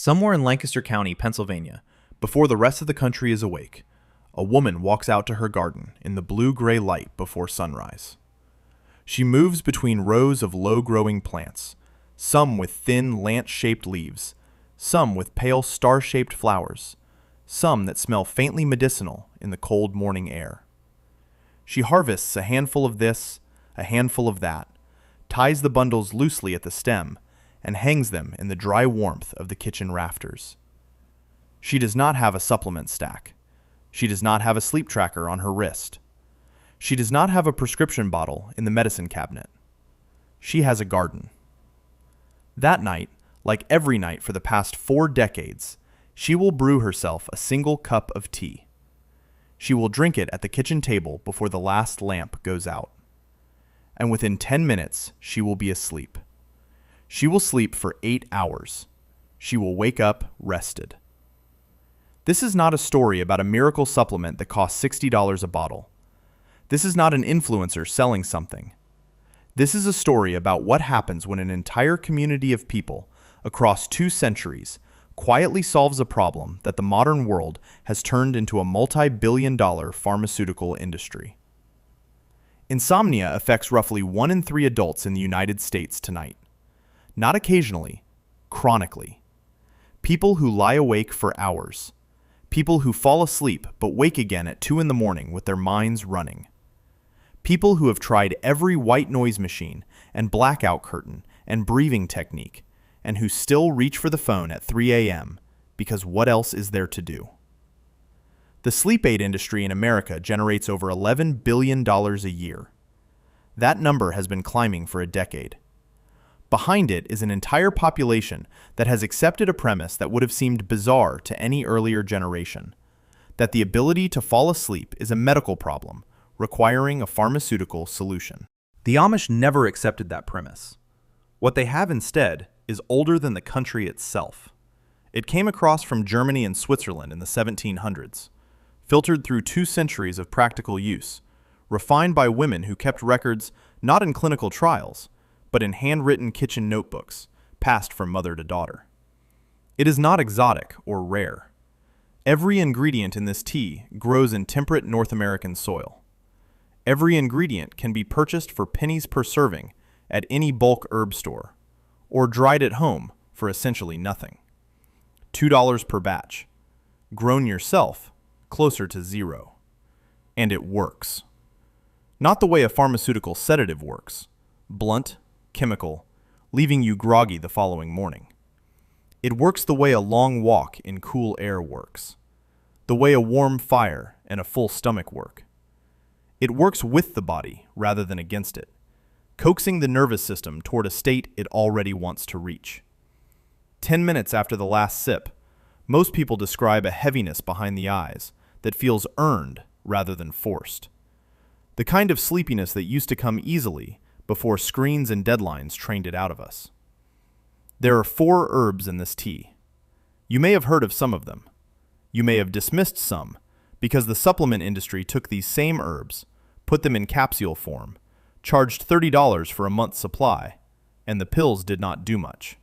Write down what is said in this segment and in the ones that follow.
Somewhere in Lancaster County, Pennsylvania, before the rest of the country is awake, a woman walks out to her garden in the blue-gray light before sunrise. She moves between rows of low-growing plants, some with thin lance-shaped leaves, some with pale star-shaped flowers, some that smell faintly medicinal in the cold morning air. She harvests a handful of this, a handful of that, ties the bundles loosely at the stem, and hangs them in the dry warmth of the kitchen rafters. She does not have a supplement stack. She does not have a sleep tracker on her wrist. She does not have a prescription bottle in the medicine cabinet. She has a garden. That night, like every night for the past 4 decades, she will brew herself a single cup of tea. She will drink it at the kitchen table before the last lamp goes out. And within 10 minutes, she will be asleep. She will sleep for 8 hours. She will wake up rested. This is not a story about a miracle supplement that costs $60 a bottle. This is not an influencer selling something. This is a story about what happens when an entire community of people across 2 centuries quietly solves a problem that the modern world has turned into a multi-billion-dollar pharmaceutical industry. Insomnia affects roughly 1 in 3 adults in the United States tonight. Not occasionally, chronically. People who lie awake for hours. People who fall asleep but wake again at 2 in the morning with their minds running. People who have tried every white noise machine and blackout curtain and breathing technique, and who still reach for the phone at 3 a.m. because what else is there to do? The sleep aid industry in America generates over $11 billion a year. That number has been climbing for a decade. Behind it is an entire population that has accepted a premise that would have seemed bizarre to any earlier generation, that the ability to fall asleep is a medical problem requiring a pharmaceutical solution. The Amish never accepted that premise. What they have instead is older than the country itself. It came across from Germany and Switzerland in the 1700s, filtered through 2 centuries of practical use, refined by women who kept records not in clinical trials, but in handwritten kitchen notebooks, passed from mother to daughter. It is not exotic or rare. Every ingredient in this tea grows in temperate North American soil. Every ingredient can be purchased for pennies per serving at any bulk herb store, or dried at home for essentially nothing. $2 per batch. Grown yourself, closer to $0. And it works. Not the way a pharmaceutical sedative works. Blunt, chemical, leaving you groggy the following morning. It works the way a long walk in cool air works. The way a warm fire and a full stomach work. It works with the body rather than against it, coaxing the nervous system toward a state it already wants to reach. 10 minutes after the last sip, most people describe a heaviness behind the eyes that feels earned rather than forced. The kind of sleepiness that used to come easily before screens and deadlines trained it out of us. There are 4 herbs in this tea. You may have heard of some of them. You may have dismissed some because the supplement industry took these same herbs, put them in capsule form, charged $30 for a month's supply, and the pills did not do much.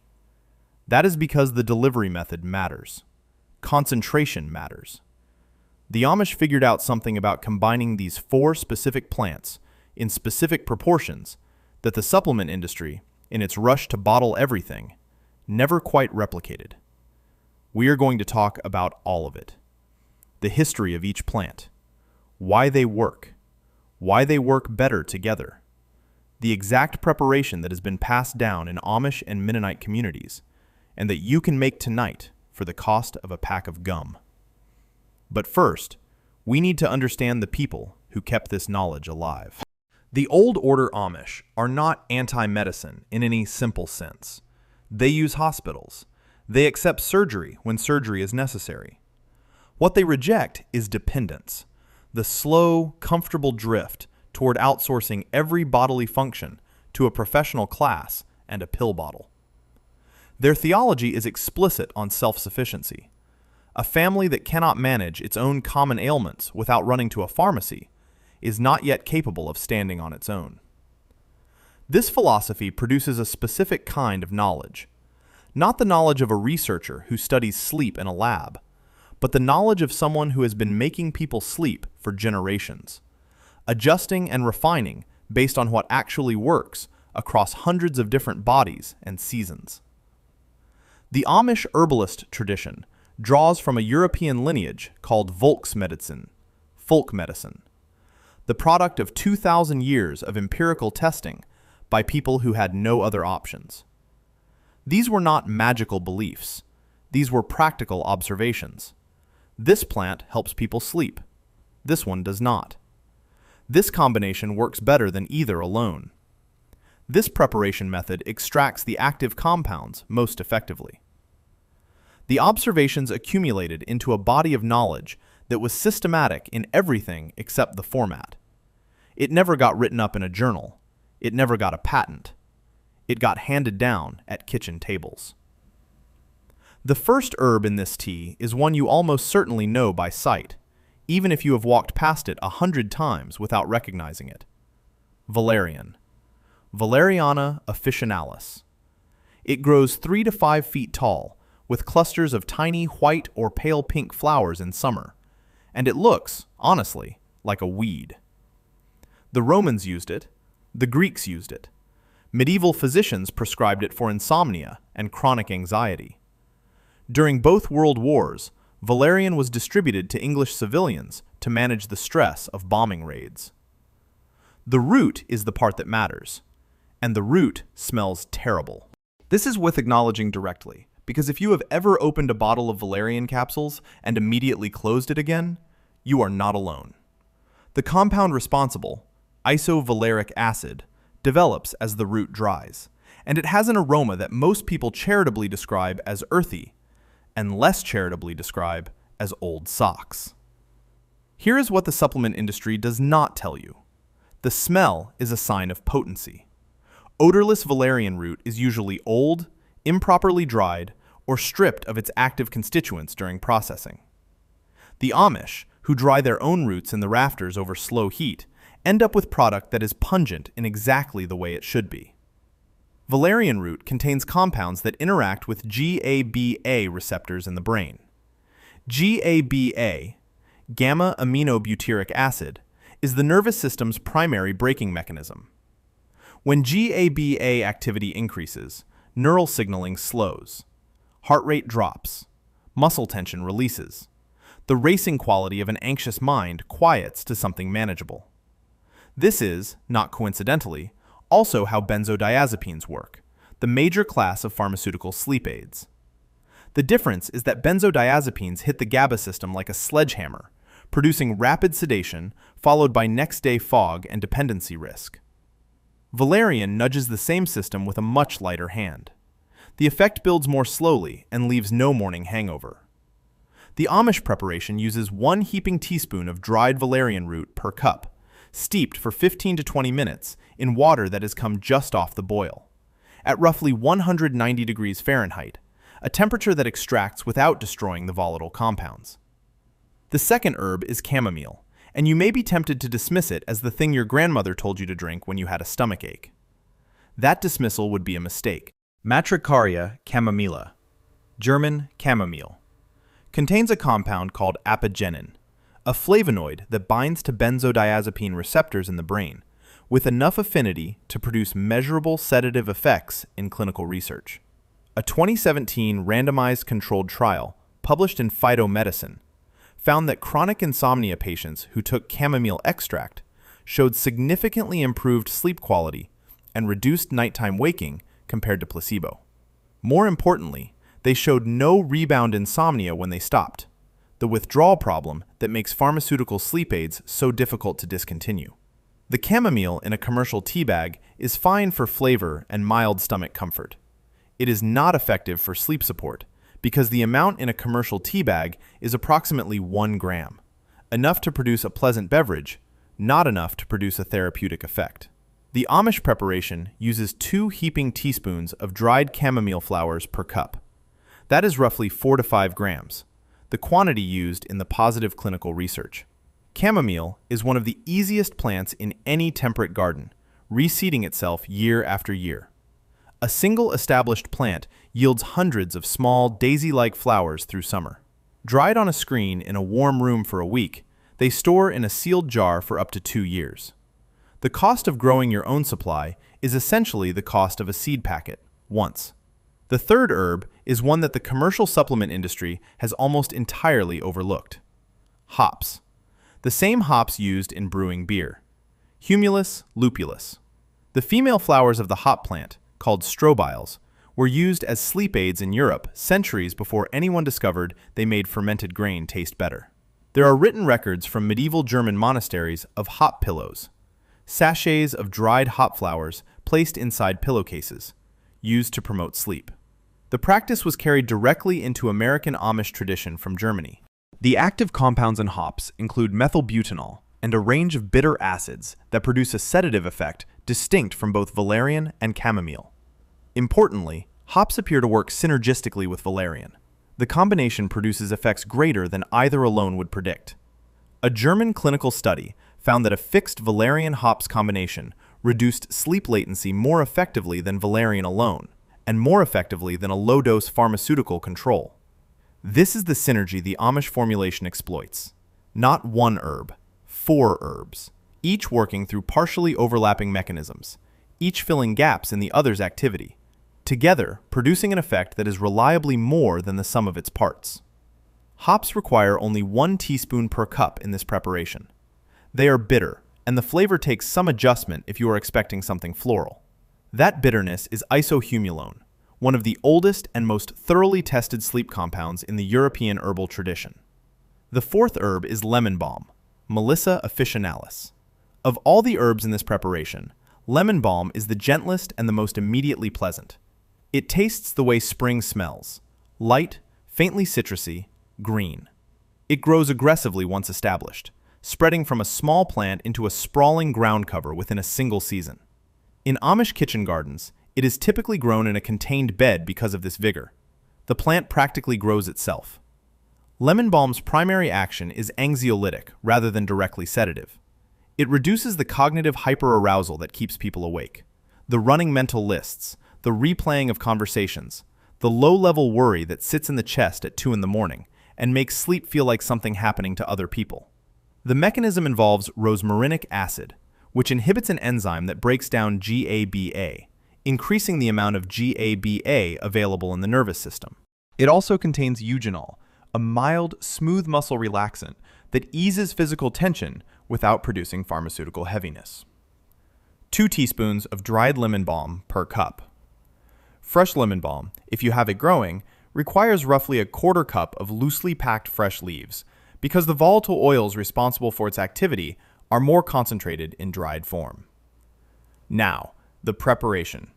That is because the delivery method matters. Concentration matters. The Amish figured out something about combining these 4 specific plants in specific proportions that the supplement industry, in its rush to bottle everything, never quite replicated. We are going to talk about all of it. The history of each plant, why they work better together, the exact preparation that has been passed down in Amish and Mennonite communities, and that you can make tonight for the cost of a pack of gum. But first, we need to understand the people who kept this knowledge alive. The Old Order Amish are not anti-medicine in any simple sense. They use hospitals. They accept surgery when surgery is necessary. What they reject is dependence, the slow, comfortable drift toward outsourcing every bodily function to a professional class and a pill bottle. Their theology is explicit on self-sufficiency. A family that cannot manage its own common ailments without running to a pharmacy is not yet capable of standing on its own. This philosophy produces a specific kind of knowledge, Not the knowledge of a researcher who studies sleep in a lab, but the knowledge of someone who has been making people sleep for generations, adjusting and refining based on what actually works across hundreds of different bodies and seasons. The Amish herbalist tradition draws from a European lineage called Volksmedicine, folk medicine, the product of 2,000 years of empirical testing by people who had no other options. These were not magical beliefs. These were practical observations. This plant helps people sleep. This one does not. This combination works better than either alone. This preparation method extracts the active compounds most effectively. The observations accumulated into a body of knowledge that was systematic in everything except the format. It never got written up in a journal. It never got a patent. It got handed down at kitchen tables. The first herb in this tea is one you almost certainly know by sight, even if you have walked past it 100 times without recognizing it. Valerian. Valeriana officinalis. It grows 3 to 5 feet tall, with clusters of tiny white or pale pink flowers in summer, and it looks, honestly, like a weed. The Romans used it. The Greeks used it. Medieval physicians prescribed it for insomnia and chronic anxiety. During both world wars, valerian was distributed to English civilians to manage the stress of bombing raids. The root is the part that matters, and the root smells terrible. This is worth acknowledging directly, because if you have ever opened a bottle of valerian capsules and immediately closed it again, you are not alone. The compound responsible, isovaleric acid, develops as the root dries, and it has an aroma that most people charitably describe as earthy, and less charitably describe as old socks. Here is what the supplement industry does not tell you. The smell is a sign of potency. Odorless valerian root is usually old, improperly dried, or stripped of its active constituents during processing. The Amish, who dry their own roots in the rafters over slow heat, end up with product that is pungent in exactly the way it should be. Valerian root contains compounds that interact with GABA receptors in the brain. GABA, gamma-aminobutyric acid, is the nervous system's primary braking mechanism. When GABA activity increases, neural signaling slows. Heart rate drops. Muscle tension releases. The racing quality of an anxious mind quiets to something manageable. This is, not coincidentally, also how benzodiazepines work, the major class of pharmaceutical sleep aids. The difference is that benzodiazepines hit the GABA system like a sledgehammer, producing rapid sedation followed by next-day fog and dependency risk. Valerian nudges the same system with a much lighter hand. The effect builds more slowly and leaves no morning hangover. The Amish preparation uses 1 heaping teaspoon of dried valerian root per cup, steeped for 15 to 20 minutes in water that has come just off the boil, at roughly 190 degrees Fahrenheit, a temperature that extracts without destroying the volatile compounds. The second herb is chamomile, and you may be tempted to dismiss it as the thing your grandmother told you to drink when you had a stomach ache. That dismissal would be a mistake. Matricaria chamomilla, German chamomile, contains a compound called apigenin, a flavonoid that binds to benzodiazepine receptors in the brain, with enough affinity to produce measurable sedative effects in clinical research. A 2017 randomized controlled trial, published in Phytomedicine, found that chronic insomnia patients who took chamomile extract showed significantly improved sleep quality and reduced nighttime waking compared to placebo. More importantly, they showed no rebound insomnia when they stopped, the withdrawal problem that makes pharmaceutical sleep aids so difficult to discontinue. The chamomile in a commercial tea bag is fine for flavor and mild stomach comfort. It is not effective for sleep support because the amount in a commercial tea bag is approximately 1 gram, enough to produce a pleasant beverage, not enough to produce a therapeutic effect. The Amish preparation uses 2 heaping teaspoons of dried chamomile flowers per cup. That is roughly 4 to 5 grams, the quantity used in the positive clinical research. Chamomile is one of the easiest plants in any temperate garden, reseeding itself year after year. A single established plant yields hundreds of small, daisy-like flowers through summer. Dried on a screen in a warm room for a week, they store in a sealed jar for up to 2 years. The cost of growing your own supply is essentially the cost of a seed packet, once. The third herb is one that the commercial supplement industry has almost entirely overlooked. Hops. The same hops used in brewing beer. Humulus lupulus. The female flowers of the hop plant, called strobiles, were used as sleep aids in Europe centuries before anyone discovered they made fermented grain taste better. There are written records from medieval German monasteries of hop pillows, sachets of dried hop flowers placed inside pillowcases, used to promote sleep. The practice was carried directly into American Amish tradition from Germany. The active compounds in hops include methylbutanol and a range of bitter acids that produce a sedative effect distinct from both valerian and chamomile. Importantly, hops appear to work synergistically with valerian. The combination produces effects greater than either alone would predict. A German clinical study found that a fixed valerian hops combination reduced sleep latency more effectively than valerian alone, and more effectively than a low-dose pharmaceutical control. This is the synergy the Amish formulation exploits. Not one herb, 4 herbs, each working through partially overlapping mechanisms, each filling gaps in the other's activity, together producing an effect that is reliably more than the sum of its parts. Hops require only 1 teaspoon per cup in this preparation. They are bitter, and the flavor takes some adjustment if you are expecting something floral. That bitterness is isohumulone, one of the oldest and most thoroughly tested sleep compounds in the European herbal tradition. The fourth herb is lemon balm, Melissa officinalis. Of all the herbs in this preparation, lemon balm is the gentlest and the most immediately pleasant. It tastes the way spring smells, light, faintly citrusy, green. It grows aggressively once established, spreading from a small plant into a sprawling ground cover within a single season. In Amish kitchen gardens, it is typically grown in a contained bed because of this vigor. The plant practically grows itself. Lemon balm's primary action is anxiolytic rather than directly sedative. It reduces the cognitive hyperarousal that keeps people awake, the running mental lists, the replaying of conversations, the low-level worry that sits in the chest at 2 in the morning and makes sleep feel like something happening to other people. The mechanism involves rosmarinic acid, which inhibits an enzyme that breaks down GABA, increasing the amount of GABA available in the nervous system. It also contains eugenol, a mild, smooth muscle relaxant that eases physical tension without producing pharmaceutical heaviness. 2 teaspoons of dried lemon balm per cup. Fresh lemon balm, if you have it growing, requires roughly a 1/4 cup of loosely packed fresh leaves because the volatile oils responsible for its activity are more concentrated in dried form. Now, the preparation.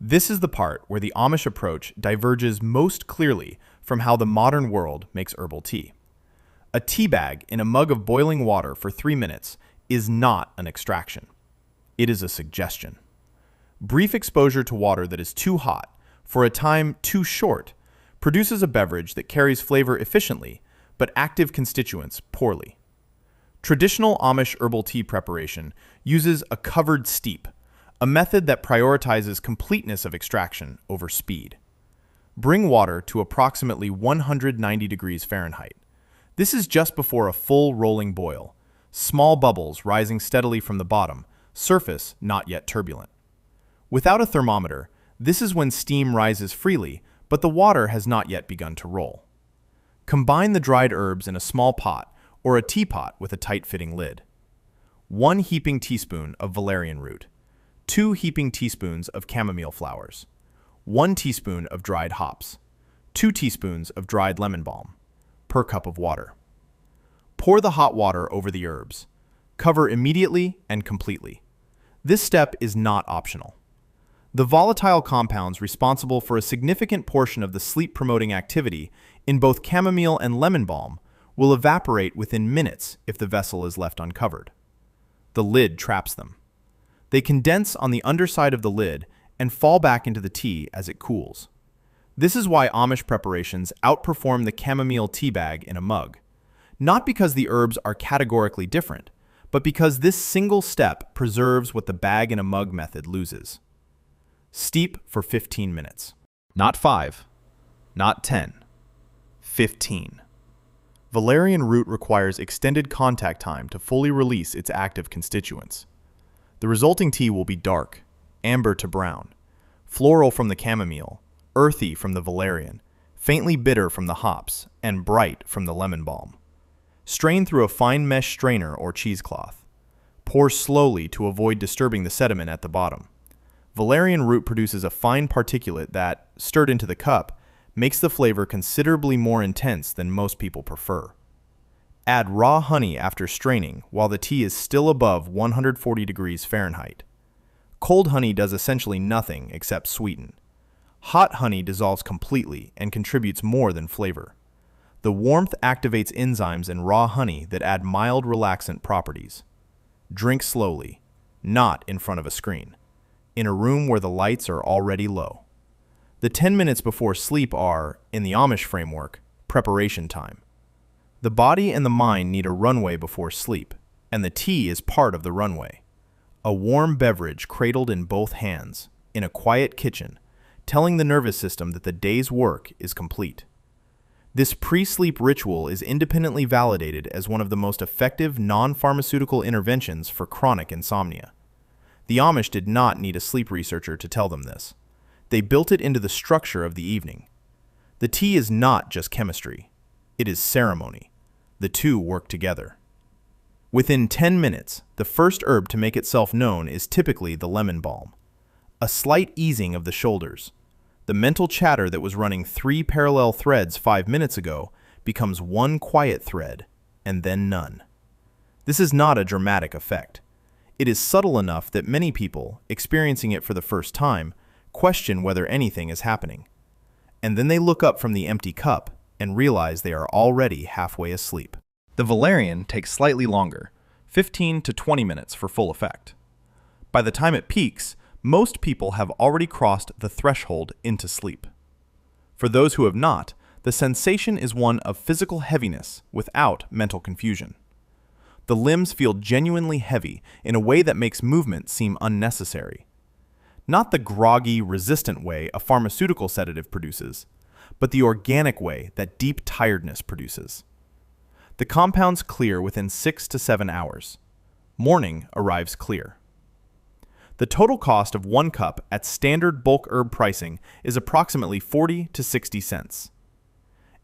This is the part where the Amish approach diverges most clearly from how the modern world makes herbal tea. A tea bag in a mug of boiling water for 3 minutes is not an extraction. It is a suggestion. Brief exposure to water that is too hot, for a time too short, produces a beverage that carries flavor efficiently, but active constituents poorly. Traditional Amish herbal tea preparation uses a covered steep, a method that prioritizes completeness of extraction over speed. Bring water to approximately 190 degrees Fahrenheit. This is just before a full rolling boil, small bubbles rising steadily from the bottom, surface not yet turbulent. Without a thermometer, this is when steam rises freely, but the water has not yet begun to roll. Combine the dried herbs in a small pot or a teapot with a tight-fitting lid. 1 heaping teaspoon of valerian root, 2 heaping teaspoons of chamomile flowers, 1 teaspoon of dried hops, 2 teaspoons of dried lemon balm, per cup of water. Pour the hot water over the herbs. Cover immediately and completely. This step is not optional. The volatile compounds responsible for a significant portion of the sleep-promoting activity in both chamomile and lemon balm will evaporate within minutes if the vessel is left uncovered. The lid traps them. They condense on the underside of the lid and fall back into the tea as it cools. This is why Amish preparations outperform the chamomile tea bag in a mug. Not because the herbs are categorically different, but because this single step preserves what the bag in a mug method loses. Steep for 15 minutes. Not 5, not 10, 15. Valerian root requires extended contact time to fully release its active constituents. The resulting tea will be dark, amber to brown, floral from the chamomile, earthy from the valerian, faintly bitter from the hops, and bright from the lemon balm. Strain through a fine mesh strainer or cheesecloth. Pour slowly to avoid disturbing the sediment at the bottom. Valerian root produces a fine particulate that, stirred into the cup, makes the flavor considerably more intense than most people prefer. Add raw honey after straining while the tea is still above 140 degrees Fahrenheit. Cold honey does essentially nothing except sweeten. Hot honey dissolves completely and contributes more than flavor. The warmth activates enzymes in raw honey that add mild relaxant properties. Drink slowly, not in front of a screen, in a room where the lights are already low. The 10 minutes before sleep are, in the Amish framework, preparation time. The body and the mind need a runway before sleep, and the tea is part of the runway. A warm beverage cradled in both hands, in a quiet kitchen, telling the nervous system that the day's work is complete. This pre-sleep ritual is independently validated as one of the most effective non-pharmaceutical interventions for chronic insomnia. The Amish did not need a sleep researcher to tell them this. They built it into the structure of the evening. The tea is not just chemistry. It is ceremony. The two work together. Within 10 minutes, the first herb to make itself known is typically the lemon balm. A slight easing of the shoulders. The mental chatter that was running 3 parallel threads 5 minutes ago becomes one quiet thread, and then none. This is not a dramatic effect. It is subtle enough that many people, experiencing it for the first time, question whether anything is happening. And then they look up from the empty cup and realize they are already halfway asleep. The valerian takes slightly longer, 15 to 20 minutes for full effect. By the time it peaks, most people have already crossed the threshold into sleep. For those who have not, the sensation is one of physical heaviness without mental confusion. The limbs feel genuinely heavy in a way that makes movement seem unnecessary. Not the groggy, resistant way a pharmaceutical sedative produces, but the organic way that deep tiredness produces. The compounds clear within 6 to 7 hours. Morning arrives clear. The total cost of 1 cup at standard bulk herb pricing is approximately 40 to 60 cents.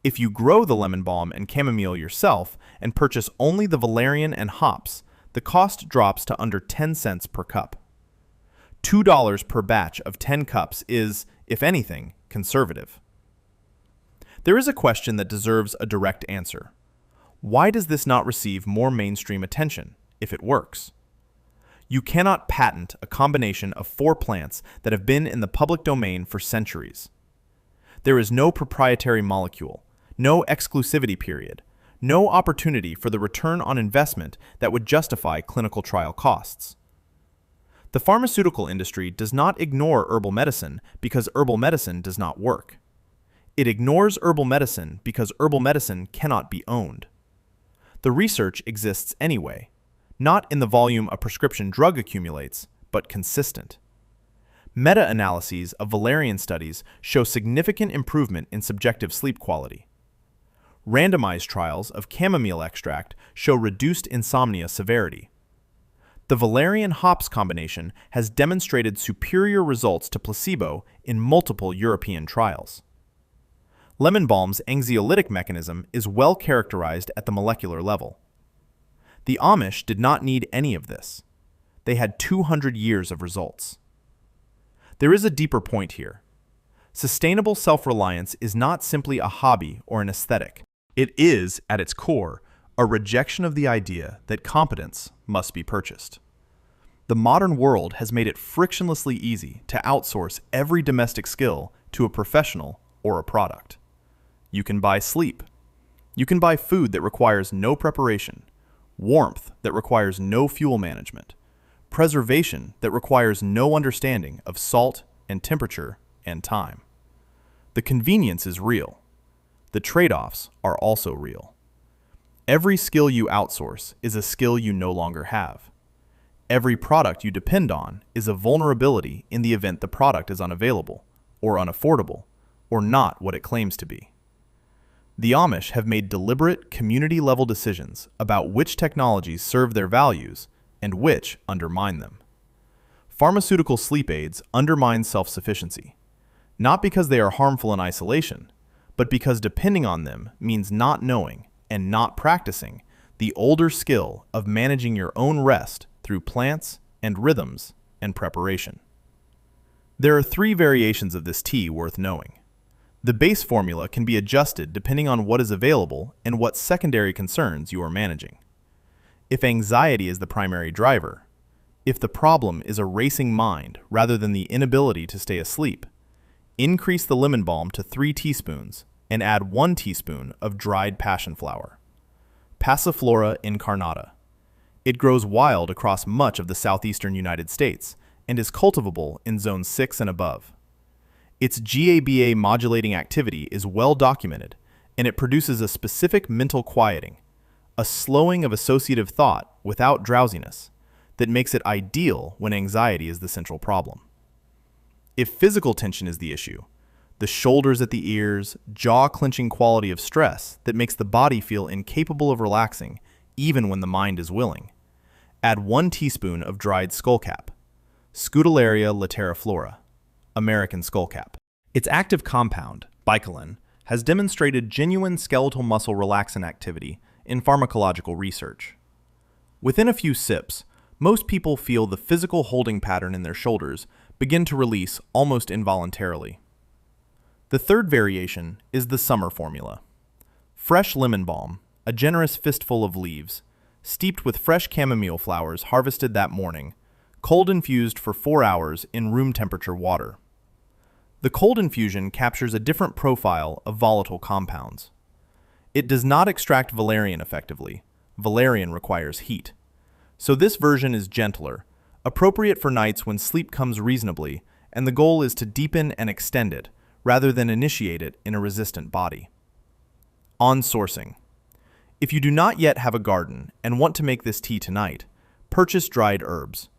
If you grow the lemon balm and chamomile yourself and purchase only the valerian and hops, the cost drops to under 10 cents per cup. $2 per batch of 10 cups is, if anything, conservative. There is a question that deserves a direct answer. Why does this not receive more mainstream attention, if it works? You cannot patent a combination of 4 plants that have been in the public domain for centuries. There is no proprietary molecule, no exclusivity period, no opportunity for the return on investment that would justify clinical trial costs. The pharmaceutical industry does not ignore herbal medicine because herbal medicine does not work. It ignores herbal medicine because herbal medicine cannot be owned. The research exists anyway, not in the volume a prescription drug accumulates, but consistent. Meta-analyses of valerian studies show significant improvement in subjective sleep quality. Randomized trials of chamomile extract show reduced insomnia severity. The valerian hops combination has demonstrated superior results to placebo in multiple European trials. Lemon balm's anxiolytic mechanism is well characterized at the molecular level. The Amish did not need any of this. They had 200 years of results. There is a deeper point here. Sustainable self-reliance is not simply a hobby or an aesthetic. It is, at its core, a rejection of the idea that competence must be purchased. The modern world has made it frictionlessly easy to outsource every domestic skill to a professional or a product. You can buy sleep. You can buy food that requires no preparation, warmth that requires no fuel management, preservation that requires no understanding of salt and temperature and time. The convenience is real. The trade-offs are also real. Every skill you outsource is a skill you no longer have. Every product you depend on is a vulnerability in the event the product is unavailable, or unaffordable, or not what it claims to be. The Amish have made deliberate, community-level decisions about which technologies serve their values and which undermine them. Pharmaceutical sleep aids undermine self-sufficiency, not because they are harmful in isolation, but because depending on them means not knowing and not practicing the older skill of managing your own rest through plants and rhythms and preparation. There are 3 variations of this tea worth knowing. The base formula can be adjusted depending on what is available and what secondary concerns you are managing. If anxiety is the primary driver, if the problem is a racing mind rather than the inability to stay asleep, increase the lemon balm to 3 teaspoons and add 1 teaspoon of dried passion flower. Passiflora incarnata. It grows wild across much of the southeastern United States and is cultivable in zone 6 and above. Its GABA modulating activity is well documented, and it produces a specific mental quieting, a slowing of associative thought without drowsiness, that makes it ideal when anxiety is the central problem. If physical tension is the issue, the shoulders at the ears, jaw-clenching quality of stress that makes the body feel incapable of relaxing even when the mind is willing, add 1 teaspoon of dried skullcap, Scutellaria lateriflora, American skullcap. Its active compound, bicolin, has demonstrated genuine skeletal muscle relaxant activity in pharmacological research. Within a few sips, most people feel the physical holding pattern in their shoulders begin to release almost involuntarily. The 3rd variation is the summer formula. Fresh lemon balm, a generous fistful of leaves, steeped with fresh chamomile flowers harvested that morning, cold infused for 4 hours in room temperature water. The cold infusion captures a different profile of volatile compounds. It does not extract valerian effectively. Valerian requires heat. So this version is gentler, appropriate for nights when sleep comes reasonably, and the goal is to deepen and extend it, rather than initiate it in a resistant body. On sourcing. If you do not yet have a garden and want to make this tea tonight, purchase dried herbs.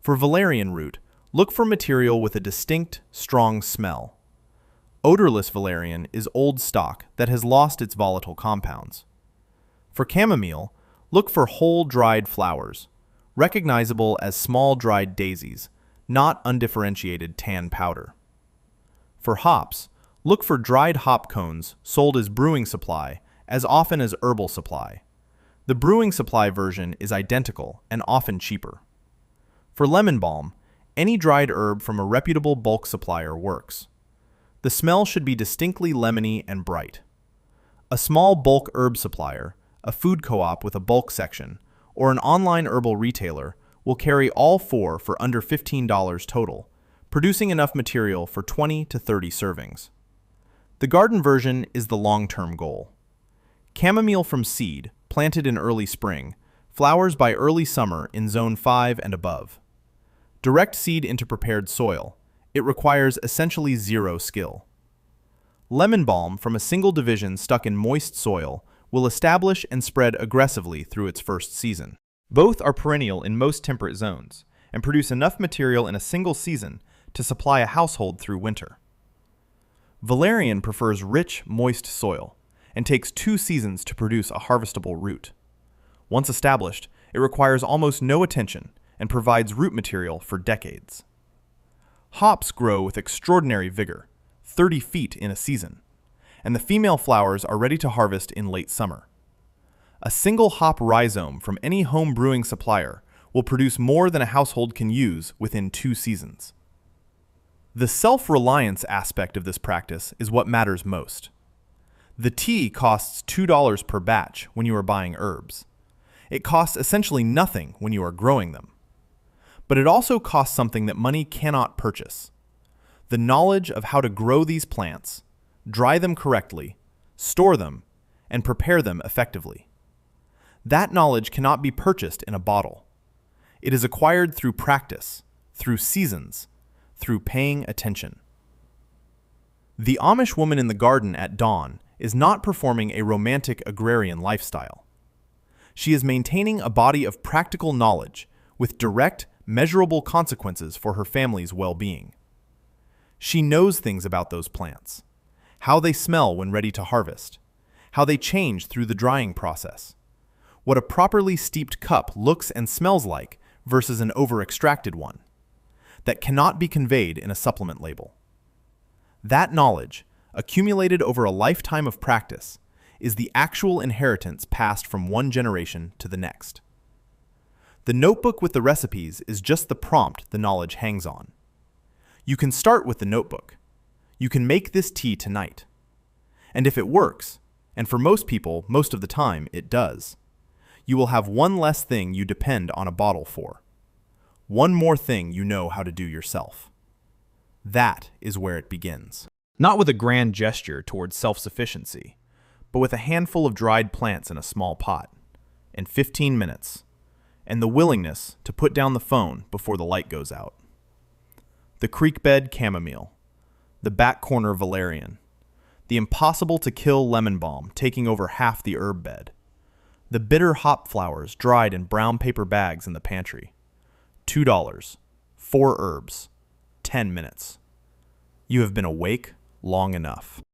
For valerian root, look for material with a distinct, strong smell. Odorless valerian is old stock that has lost its volatile compounds. For chamomile, look for whole dried flowers, recognizable as small dried daisies, not undifferentiated tan powder. For hops, look for dried hop cones sold as brewing supply as often as herbal supply. The brewing supply version is identical and often cheaper. For lemon balm, any dried herb from a reputable bulk supplier works. The smell should be distinctly lemony and bright. A small bulk herb supplier, a food co-op with a bulk section, or an online herbal retailer will carry all 4 for under $15 total, producing enough material for 20 to 30 servings. The garden version is the long-term goal. Chamomile from seed, planted in early spring, flowers by early summer in zone 5 and above. Direct seed into prepared soil. It requires essentially 0 skill. Lemon balm from a single division stuck in moist soil will establish and spread aggressively through its first season. Both are perennial in most temperate zones and produce enough material in a single season to supply a household through winter. Valerian prefers rich, moist soil and takes 2 seasons to produce a harvestable root. Once established, it requires almost no attention and provides root material for decades. Hops grow with extraordinary vigor, 30 feet in a season, and the female flowers are ready to harvest in late summer. A single hop rhizome from any home brewing supplier will produce more than a household can use within 2 seasons. The self-reliance aspect of this practice is what matters most. The tea costs $2 per batch when you are buying herbs. It costs essentially nothing when you are growing them. But it also costs something that money cannot purchase: the knowledge of how to grow these plants, dry them correctly, store them, and prepare them effectively. That knowledge cannot be purchased in a bottle. It is acquired through practice, through seasons, through paying attention. The Amish woman in the garden at dawn is not performing a romantic agrarian lifestyle. She is maintaining a body of practical knowledge with direct, measurable consequences for her family's well-being. She knows things about those plants. how they smell when ready to harvest, how they change through the drying process, what a properly steeped cup looks and smells like versus an over-extracted one, that cannot be conveyed in a supplement label. That knowledge, accumulated over a lifetime of practice, is the actual inheritance passed from one generation to the next. The notebook with the recipes is just the prompt the knowledge hangs on. You can start with the notebook. You can make this tea tonight. And if it works, and for most people, most of the time, it does, you will have one less thing you depend on a bottle for. One more thing you know how to do yourself. That is where it begins. Not with a grand gesture towards self-sufficiency, but with a handful of dried plants in a small pot, in 15 minutes, and the willingness to put down the phone before the light goes out. The creek bed chamomile, the back corner valerian, the impossible-to-kill lemon balm taking over half the herb bed, the bitter hop flowers dried in brown paper bags in the pantry. $2, 4 herbs, 10 minutes. You have been awake long enough.